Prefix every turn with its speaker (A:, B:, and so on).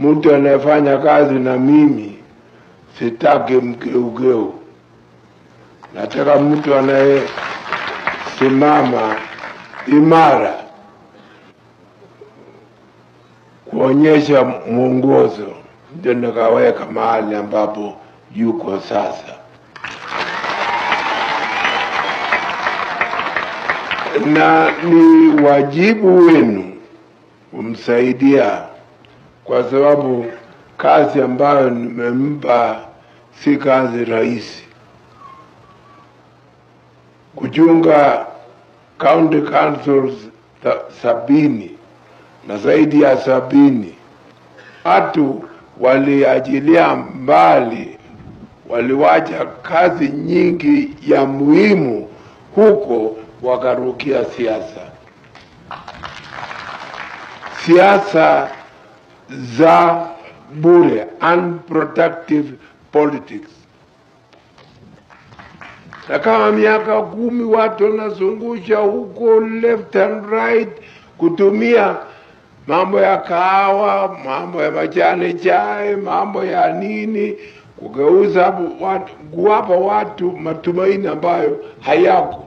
A: mtu anayefanya kazi na mimi sitaki mgeugeu. Nataka mtu anayesimama imara kuonyesha mwongozo. Ndio nikaweka mahali ambapo yuko sasa. Na ni wajibu wenu kumsaidia, kwa sababu kazi ambayo nimempa si kazi rahisi. Kuchunga county councils 70 na zaidi ya 70, watu waliajilia mbali, waliwacha kazi nyingi ya muhimu huko wakarukia siasa za bure, unproductive politics. Na kama miaka 10 watu wanazungusha huko left and right kutumia mambo ya kahawa, mambo ya majani chai, mambo ya nini, kugeuza watu, kuwapa watu matumaini ambayo hayako.